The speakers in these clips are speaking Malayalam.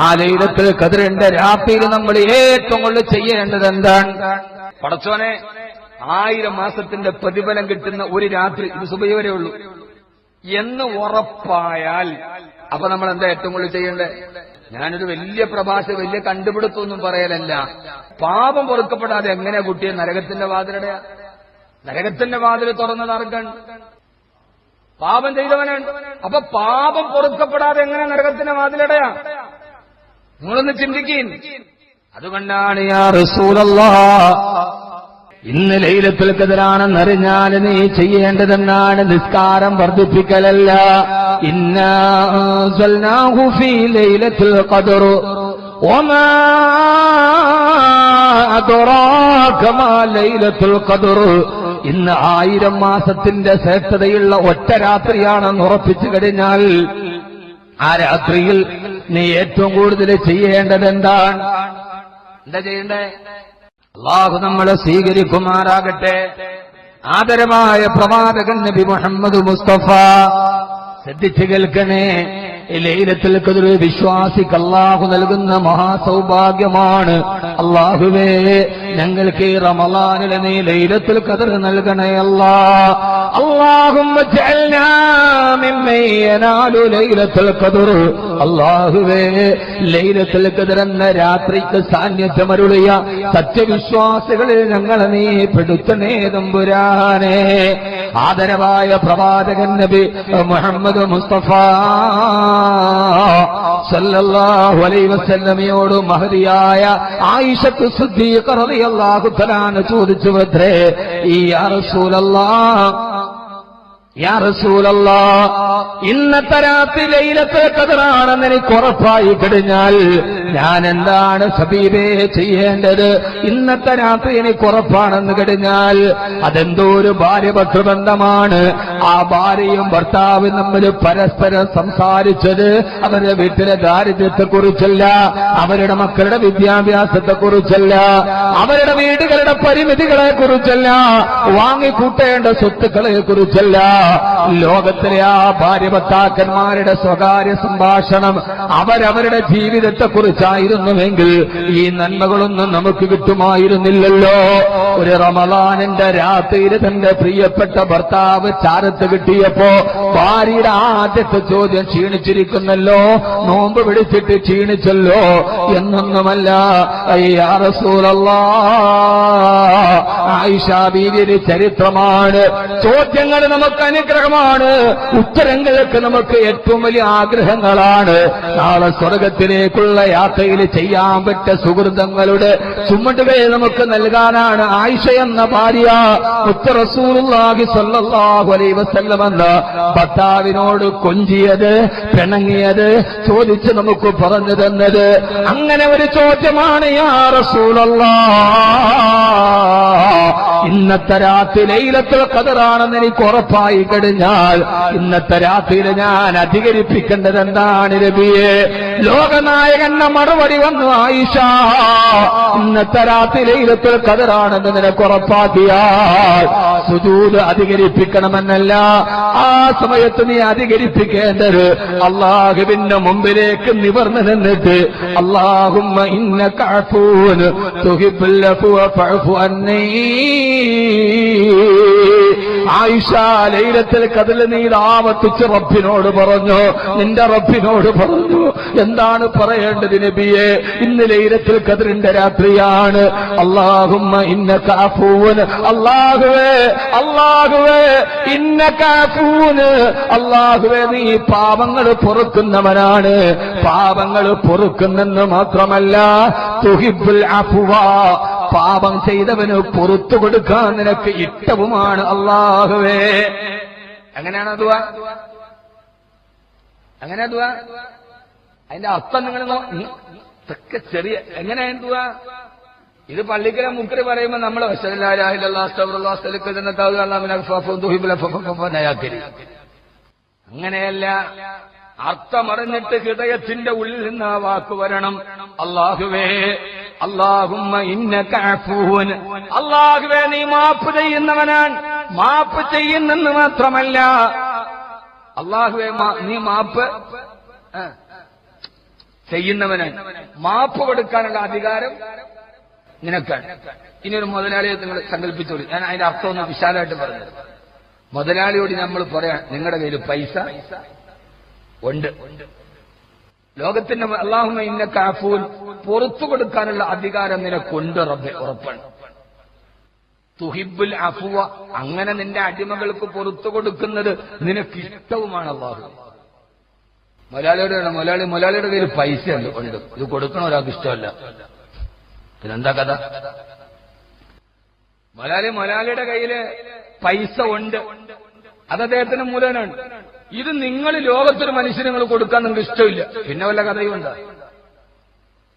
ആ ലൈലത്തുൽ ഖദ്റിന്റെ രാത്രിയിൽ നമ്മൾ ഏറ്റവും കൂടുതൽ ചെയ്യേണ്ടത് എന്താണ്? പടച്ചോനെ, 1000 മാസത്തിന്റെ പ്രതിഫലം കിട്ടുന്ന ഒരു രാത്രി, ഇത് സുബഹി വരെ ഉള്ളൂ എന്ന് ഉറപ്പായാൽ അപ്പൊ നമ്മൾ എന്താ ഏറ്റവും കൂടുതൽ ചെയ്യേണ്ടത്? ഞാനൊരു വലിയ പ്രഭാഷ വലിയ കണ്ടുപിടുത്തമൊന്നും പറയലല്ല. പാപം പൊറുക്കപ്പെടാതെ എങ്ങനെ കുട്ടിയെ നരകത്തിന്റെ വാതിലടയാ? നരകത്തിന്റെ വാതിൽ തുറന്നത് ആർക്കാണ്? പാപം ചെയ്തവനാണ്. അപ്പൊ പാപം പൊറുക്കപ്പെടാതെ എങ്ങനെ നരകത്തിന്റെ വാതിലടയാ? നിങ്ങളൊന്ന് ചിന്തിക്കീൻ. അതുകൊണ്ടാണ് യാ റസൂലല്ലാഹ്, ഇന്ന് ലൈലത്തുൽ ഖദ്റാണെന്നറിഞ്ഞാൽ നീ ചെയ്യേണ്ടതെന്നാണ് നിസ്കാരം വർദ്ധിപ്പിക്കലല്ല. ഇന്നാ അൻസൽനാഹു ഫീ ലൈലത്തുൽ ഖദ്ർ വമാ അദ്റാക മാ ലൈലത്തുൽ ഖദ്ർ. ഇന്ന് 1000 മാസത്തിന്റെ ശ്രേഷ്ഠതയുള്ള ഒറ്റ രാത്രിയാണെന്ന് ഉറപ്പിച്ചു കഴിഞ്ഞാൽ ആ രാത്രിയിൽ നീ ഏറ്റവും കൂടുതൽ ചെയ്യേണ്ടത് എന്താണ്? എന്താ ചെയ്യണ്ടേ? അല്ലാഹു നമ്മളെ സ്വീകരിക്കുമാറാകട്ടെ. ആദരമായ പ്രവാചകൻ നബി മുഹമ്മദ് മുസ്തഫ, ശ്രദ്ധിച്ചു കേൾക്കണേ. ലൈലത്തുൽ ഖദ്ർ വിശ്വാസിക്ക് അല്ലാഹു നൽകുന്ന മഹാസൗഭാഗ്യമാണ്. അല്ലാഹുവേ, ഞങ്ങൾക്ക് ഈ റമളാനിൽ നീ ലൈലത്തുൽ ഖദ്ർ നൽകണേ അല്ലാഹ്. അല്ലാഹുമ്മ ജഅൽനാ മിമ്മൻ യനാലു ലൈലത്തുൽ ഖദ്ർ. അല്ലാഹുവേ, ലൈലത്തുൽ ഖദ്ർ എന്ന രാത്രിക്ക് സാന്നിധ്യമരുളിയ സത്യവിശ്വാസികളിൽ ഞങ്ങളെ നീ പെടുത്തണേ തമ്പുരാനെ. ആദരവായ പ്രവാചകൻ നബി മുഹമ്മദ് മുസ്തഫ സല്ലല്ലാഹു അലൈഹി വസല്ലമയോട് മഹദിയായ ആയിഷത്തു സിദ്ദീഖ റളിയല്ലാഹു തആല ചോദിച്ചുവത്രേ, യാ റസൂലല്ലാഹ്, യാ റസൂലല്ലാഹ്, ഇന്നത്തെ രാത്രി ലൈലത്തുൽ ഖദ്റാണെന്ന് എനിക്ക് ഉറപ്പായി കഴിഞ്ഞാൽ ഞാൻ എന്താണ് ഹബീബേ ചെയ്യേണ്ടത്? ഇന്നത്തെ രാത്രി എനിക്ക് ഉറപ്പാണെന്ന് കഴിഞ്ഞാൽ അതെന്തോ ഒരു ഭാര്യ ഭർത്തൃബന്ധമാണ്. ആ ഭാര്യയും ഭർത്താവും തമ്മിൽ പരസ്പരം സംസാരിച്ചത് അവരുടെ വീട്ടിലെ ദാരിദ്ര്യത്തെക്കുറിച്ചല്ല, അവരുടെ മക്കളുടെ വിദ്യാഭ്യാസത്തെക്കുറിച്ചല്ല, അവരുടെ വീടുകളുടെ പരിമിതികളെ കുറിച്ചല്ല, വാങ്ങിക്കൂട്ടേണ്ട സ്വത്തുക്കളെ കുറിച്ചല്ല. ലോകത്തിലെ ആ ഭാര്യ ഭർത്താക്കന്മാരുടെ സ്വകാര്യ സംഭാഷണം അവരവരുടെ ജീവിതത്തെക്കുറിച്ചായിരുന്നുവെങ്കിൽ ഈ നന്മകളൊന്നും നമുക്ക് കിട്ടുമായിരുന്നില്ലല്ലോ. ഒരു റമളാനിന്റെ രാത്രിയിൽ തന്റെ പ്രിയപ്പെട്ട ഭർത്താവ് ചാരത്ത് കിട്ടിയപ്പോ ഭാര്യയുടെ ആദ്യത്തെ ചോദ്യം, ക്ഷീണിച്ചിരിക്കുന്നല്ലോ, നോമ്പ് പിടിച്ചിട്ട് ക്ഷീണിച്ചല്ലോ എന്നൊന്നുമല്ല. യാ റസൂലല്ലാഹ്, ആയിഷ ബീവിയുടെ ചരിത്രമാണ്. ചോദ്യങ്ങൾ നമുക്ക് അനുഗ്രഹമാണ്, ഉത്തരങ്ങൾക്ക് നമുക്ക് ഏറ്റവും വലിയ ആഗ്രഹങ്ങളാണ്. നാളെ സ്വർഗത്തിലേക്കുള്ള യാത്രയിൽ ചെയ്യാൻ പറ്റിയ സുഹൃതങ്ങളുടെ ചുമടുകൾ നമുക്ക് നൽകാനാണ് ആയിഷ എന്ന ഭാര്യ മുത്ത് റസൂലുള്ളാഹി സ്വല്ലല്ലാഹു അലൈഹി വസല്ലം എന്ന ഭർത്താവിനോട് കൊഞ്ചിയത്, പിണങ്ങിയത്, ചോദിച്ച് നമുക്ക് പറഞ്ഞു തന്നത്. അങ്ങനെ ഒരു ചോദ്യമാണ്, യാ റസൂലല്ലാഹ്, ഇന്നത്തെ രാത്രി ലൈലത്തുൽ ഖദ്റാണെന്ന് എനിക്ക് ഉറപ്പായി കഴിഞ്ഞാൽ ഇന്നത്തെ രാത്രിയിൽ ഞാൻ അധികരിപ്പിക്കേണ്ടത് എന്താണ് നബിയേ? ലോകനായകന്റെ മറുപടി വന്നു, ആയിഷ, ഇന്നത്തെ രാത്രി ലൈലത്തുൽ ഖദ്റാണെന്ന് നിനക്ക് ഉറപ്പാക്കിയാൽ സുജൂദ് അധികരിപ്പിക്കണമെന്നല്ല, ആ സമയത്ത് നീ അധികരിപ്പിക്കേണ്ടത് അല്ലാഹുവിന്റെ മുമ്പിലേക്ക് നിവർന്നു നിന്നിട്ട് അല്ലാഹുമ്മ ഇന്നക അഫൂൻ തുഹിബ്ബുൽ അഫ്വ ഫഅഫു അന്നീ. ആയിഷ, ലൈലത്തുൽ ഖദ്റിൽ നീ ആവർത്തിച്ച് റബ്ബിനോട് പറഞ്ഞു, നിന്റെ റബ്ബിനോട് പറഞ്ഞു. എന്താണ് പറയേണ്ടത് നബിയെ? ഇന്ന് ലൈലത്തുൽ ഖദ്റിന്റെ രാത്രിയാണ്. അല്ലാഹുമ്മ ഇന്നക അഫൂൻ, അല്ലാഹുവേ, അല്ലാഹുവേ, ഇന്നക അഫൂൻ, അല്ലാഹുവേ, നീ പാപങ്ങൾ പൊറുക്കുന്നവനാണ്. പാപങ്ങൾ പൊറുക്കുന്നെന്ന് മാത്രമല്ല, തുഹിബ്ബുൽ അഫ്വ, പാപം ചെയ്തവന് പുറത്തു കൊടുക്കാൻ നിനക്ക് ഇഷ്ടവുമാണ് അല്ലാഹുവേ. അങ്ങനെയാണോ ദുആ? അങ്ങനെ ദുആ? അതിന്റെ അർത്ഥം നിങ്ങൾ ഇതൊക്കെ ചെറിയ എങ്ങനെയാണ് ദുആ? ഇത് പള്ളിക്കലെ മുക്കറി പറയുമ്പോൾ നമ്മൾ അങ്ങനെയല്ല. അർത്ഥമറിഞ്ഞിട്ട് ഹൃദയത്തിന്റെ ഉള്ളിൽ നിന്ന് ആ വാക്ക് വരണം. അല്ലാഹുവേ, അല്ലാഹുമ്മ ഇന്നക അഫൂൻ, അല്ലാഹുവേ, നീ മാപ്പ് ചെയ്യുന്നവനാണ്. മാപ്പ് ചെയ്യുന്നെന്ന് മാത്രമല്ല, അല്ലാഹുവേ, നീ മാപ്പ് ചെയ്യുന്നവന് മാപ്പ് കൊടുക്കാനുള്ള അധികാരം നിനക്കാണ്. ഇനിയൊരു മുതലാളിയെ നിങ്ങൾ സങ്കല്പിച്ചോളൂ. ഞാൻ അതിന്റെ അർത്ഥം ഒന്ന് വിശാലമായിട്ട് പറഞ്ഞത്. മുതലാളിയോട് നമ്മൾ പറയാം, നിങ്ങളുടെ കയ്യിൽ പൈസ ഉണ്ട്. ലോകത്തിന്റെ അല്ലാഹുമ്മ ഇന്നക അഫൂൻ, പുറത്തു കൊടുക്കാനുള്ള അധികാരം നിനക്കുണ്ട് റബ്ബേ, ഉറപ്പാണ്. തുഹിബ്ബുൽ അഫ്വ, അങ്ങനെ നിന്റെ അടിമകൾക്ക് പുറത്തു കൊടുക്കുന്നത് നിനക്ക് ഇഷ്ടവുമാണ് അല്ലാഹു. മുതലാളിയുടെ കയ്യിൽ പൈസ ഉണ്ട്, ഇത് കൊടുക്കണ ഒരാൾക്ക് ഇഷ്ടമല്ല. പിന്നെന്താ കഥ? മുതലാളിയുടെ കയ്യില് പൈസ ഉണ്ട്, അത് അദ്ദേഹത്തിന് മൂലനാണ്. ഇത് നിങ്ങൾ ലോകത്തൊരു മനുഷ്യന് നിങ്ങൾ കൊടുക്കാൻ നിങ്ങൾക്ക് ഇഷ്ടമില്ല, പിന്നെ വല്ല കഥയുമുണ്ട്.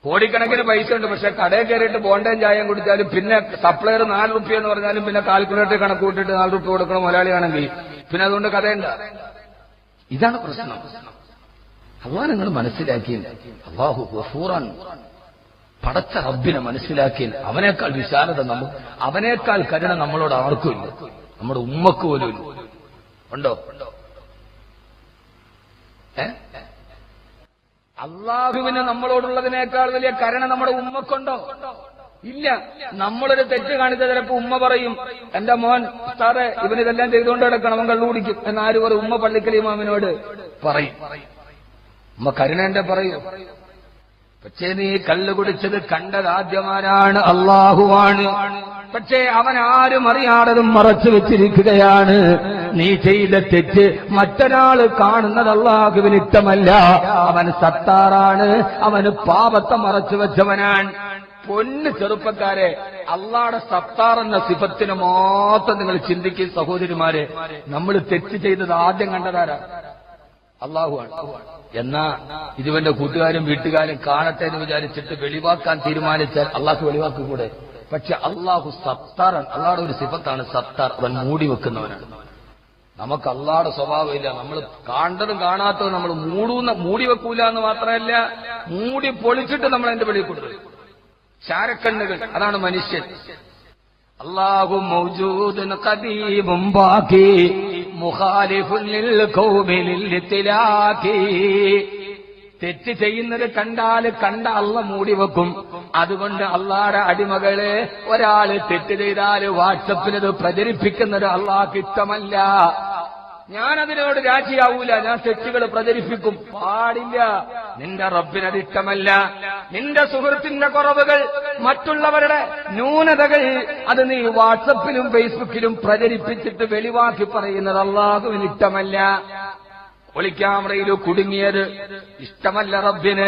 കോടിക്കണക്കിന് പൈസ ഉണ്ട്, പക്ഷെ കടയിൽ കയറിയിട്ട് ബോണ്ടയും ചായയും കുടിച്ചാലും പിന്നെ സപ്ലയർ 4 റുപ്യ എന്ന് പറഞ്ഞാലും പിന്നെ കാൽക്കുലേറ്റർ കണക്ക് കൂട്ടിയിട്ട് 4 റുപ്യ കൊടുക്കണം മുതലാളിയാണെങ്കിൽ, പിന്നെ അതുകൊണ്ട് കഥയുണ്ട്. ഇതാണ് പ്രശ്നം. അള്ളാഹ് നിങ്ങൾ മനസ്സിലാക്കിയില്ല. അല്ലാഹു ഗഫൂറാണ്. പടച്ച റബ്ബിനെ മനസ്സിലാക്കിയില്ല. അവനേക്കാൾ വിശാലത അവനേക്കാൾ കരുണ നമ്മളോട് ആർക്കും ഇല്ല. നമ്മുടെ ഉമ്മക്ക് പോലും ഇല്ല. ഉണ്ടോ? അള്ളാഹുവിന് നമ്മളോടുള്ളതിനേക്കാൾ വലിയ കരുണ നമ്മുടെ ഉമ്മക്കുണ്ടോ? ഇല്ല. നമ്മളൊരു തെറ്റ് കാണിച്ച ചിലപ്പോ ഉമ്മ പറയും, എന്റെ മോൻ സാറേ ഇവനിതെല്ലാം ചെയ്തുകൊണ്ട് കിടക്കണം, അവൻ കള്ളു കുടിക്കും എന്നാര് പറയും? ഉമ്മ പള്ളിക്കൽ ഇമാമിനോട് പറയും. ഉമ്മ കരുണേന്റെ പറയൂ. പക്ഷേ നീ കള്ളു കുടിച്ചത് കണ്ടതാദ്യമാരാണ് അള്ളാഹുവാണ്. പക്ഷേ അവൻ ആരും അറിയാടതും മറച്ചു വെച്ചിരിക്കുകയാണ്. നീ ചെയ്ത തെറ്റ് മറ്റൊരാൾ കാണുന്നത് അള്ളാഹുവിന് ഇഷ്ടമല്ല. അവൻ സത്താറാണ്, അവന് പാപത്തെ മറച്ചു വെച്ചവനാണ്. പൊന്ന് ചെറുപ്പക്കാരെ, അള്ളാഹുടെ സത്താർ എന്ന സിഫത്തിന് മാത്രം നിങ്ങൾ ചിന്തിക്കും സഹോദരിമാരെ. നമ്മൾ തെറ്റ് ചെയ്തത് ആദ്യം കണ്ടതാരാ? അള്ളാഹുവാണ്. എന്നാ ഇതുവന്റെ കൂട്ടുകാരും വീട്ടുകാരും കാണട്ടെ എന്ന് വിചാരിച്ചിട്ട് വെളിവാക്കാൻ തീരുമാനിച്ചാൽ അള്ളാഹു വെളിവാക്കൂടെ? പക്ഷെ അള്ളാഹു സത്താറാണ്. അള്ളാഹുടെ ഒരു സിഫത്താണ് സത്താർ. അവൻ മൂടി വെക്കുന്നവനാണ്. നമുക്ക് അള്ളാഹുടെ സ്വഭാവമില്ല. നമ്മൾ കാണണ്ടതും കാണാത്തതും നമ്മൾ മൂടി വെക്കൂല എന്ന് മാത്രമല്ല, മൂടി പൊളിച്ചിട്ട് നമ്മൾ അതിന്റെ വെളിയിൽ കൊണ്ടുവരും. ചാരക്കണ്ണുകൾ, അതാണ് മനുഷ്യൻ. അല്ലാഹു മൗജൂദുൻ ഖദീമുൻ ബാഖി മുഖാലിഫുൻ ലിൽ ഖൗമി ലിൽ ഇത്തിലാഖി. തെറ്റ് ചെയ്യുന്നത് കണ്ട അള്ള മൂടിവെക്കും. അതുകൊണ്ട് അള്ളാഹുടെ അടിമകളെ, ഒരാള് തെറ്റ് ചെയ്താൽ വാട്സപ്പിലത് പ്രചരിപ്പിക്കുന്നത് അള്ളാഹ്ക്ക് ഇഷ്ടമല്ല. ഞാനതിനോട് രാജിയാവൂല, ഞാൻ തെറ്റുകൾ പ്രചരിപ്പിക്കും. പാടില്ല. നിന്റെ റബ്ബിനത് ഇഷ്ടമല്ല. നിന്റെ സുഹൃത്തിന്റെ കുറവുകൾ, മറ്റുള്ളവരുടെ ന്യൂനതകൾ, അത് നീ വാട്സപ്പിലും ഫേസ്ബുക്കിലും പ്രചരിപ്പിച്ചിട്ട് വെളിവാക്കി പറയുന്നത് അള്ളാഹുവിന് ഇഷ്ടമല്ല. ഒളിക്യാമറയിൽ കുടുങ്ങിയത് ഇഷ്ടമല്ല റബ്ബിന്.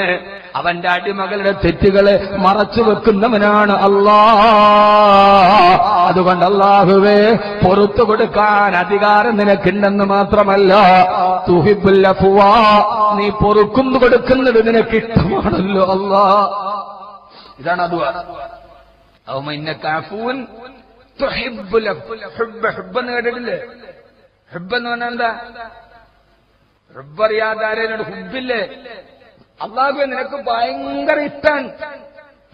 അവന്റെ അടിമകളുടെ തെറ്റുകളെ മറച്ചു വെക്കുന്നവനാണ് അല്ലാഹ്. അതുകൊണ്ട് അല്ലാഹുവേ, പുറത്തു കൊടുക്കാൻ അധികാരം നിനക്കുണ്ടെന്ന് മാത്രമല്ല, തുഹിബ്ബുൽ അഫ്വ, നീ പൊറുക്കുന്നു കൊടുക്കുന്നത് നിനക്ക് ഇഷ്ടമാണല്ലോ അല്ലാഹ്. ഇതാണ് ദുആ. അവ്മ ഇന്നക അഫൂൻ തുഹിബ്ബുൽ ഹുബ്ബ് എന്ന് കേട്ടിട്ടില്ലേ? ഹുബ്ബ് എന്ന് പറഞ്ഞാൽ എന്താ? റബ്ബറിയാതാരനോട് ഹുബില്ലേ? അള്ളാഹുവേ നിനക്ക് ഭയങ്കര ഇഷ്ടാൻ.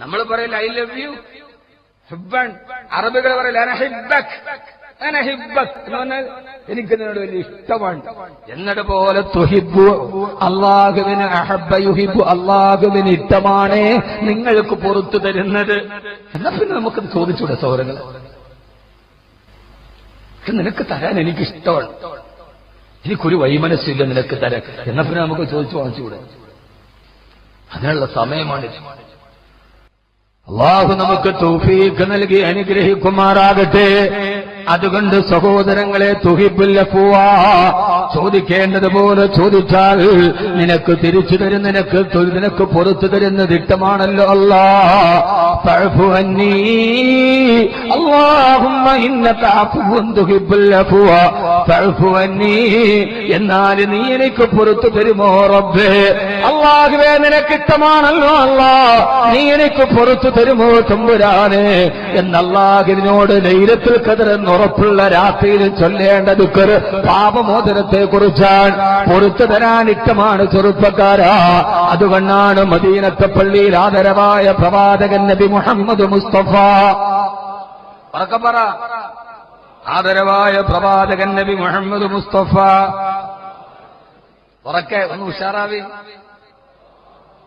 നമ്മൾ പറയില്ല ഐ ലവ് യു, ഹുബ്ബൻ. അറബികൾ പറയില്ല അനഹിബ്ബക്, അനഹിബ്ബക് എന്ന് പറഞ്ഞാൽ എനിക്ക് നിന്നോട് വലിയ ഇഷ്ടമാണ്. എന്നതുപോലെ തുഹിബ്ബു, അള്ളാഹുവിന് അഹബ്ബ യുഹിബ്ബു, അള്ളാഹുവിന് ഇഷ്ടമാണ് നിങ്ങൾക്ക് പുറത്തു തരുന്നത്. എന്നാ പിന്നെ നമുക്കത് ചോദിച്ചൂടെ സഹോദരങ്ങൾ? നിനക്ക് തരാൻ എനിക്കിഷ്ടമാണ്, എനിക്കൊരു വൈമനസ്സില്ല നിനക്ക് തരാൻ. എന്നാ പിന്നെ നമുക്ക് ചോദിച്ചു വാങ്ങിച്ചുകൂടെ? അതിനുള്ള സമയമാണ്. അല്ലാഹു നമുക്ക് തൗഫീഖ് നൽകി അനുഗ്രഹിക്കുമാറാകട്ടെ. അതുകൊണ്ട് സഹോദരങ്ങളെ, തുഹിബ്ബുൽ അഫ്വ ചോദിക്കേണ്ടതുപോലെ ചോദിച്ചാൽ നിനക്ക് തിരിച്ചു തരും, നിനക്ക് പുറത്തു തരുന്നത് ഇഷ്ടമാണല്ലോ അല്ലാഹ്. ഫഅഫു അന്നീ അല്ലാഹുമ്മ ഇന്നക അഫ്വുൻ തുഹിബ്ബുൽ അഫ്വ ഫഅഫു അന്നീ. എന്നാൽ നീ എനിക്ക് പുറത്തു തരുമോ റബ്ബേ? അല്ലാഹുവേ, നിനക്ക് ഇഷ്ടമാണല്ലോ അല്ലാഹ്, നീ എനിക്ക് പുറത്തു തരുമോ തമ്പുരാനെ? എന്നല്ലാഹുവിനോട് ലൈലത്തുൽ ഖദ്ർ ഉറപ്പുള്ള രാത്രിയിൽ ചൊല്ലേണ്ട ദിക്ർ പാപമോചനത്തെ കുറിച്ചാണ്. പുറത്തു തരാൻ ഇഷ്ടമാണ് ചെറുപ്പക്കാരാ. അതുകൊണ്ടാണ് മദീനത്തെ പള്ളിയിൽ ആദരവായ പ്രവാചകൻ നബി മുഹമ്മദ് മുസ്തഫ, പറ, ആദരവായ പ്രവാചകൻ നബി മുഹമ്മദ് മുസ്തഫ, ഉറക്കെ ഒന്ന് ഉഷാറാവി.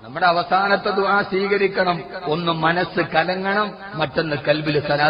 നമ്മുടെ അവസാനത്തെ ദുആ സ്വീകരിക്കണം. ഒന്ന് മനസ്സ് കലങ്ങണം, മറ്റൊന്ന് കൽബിൽ സലാത്ത്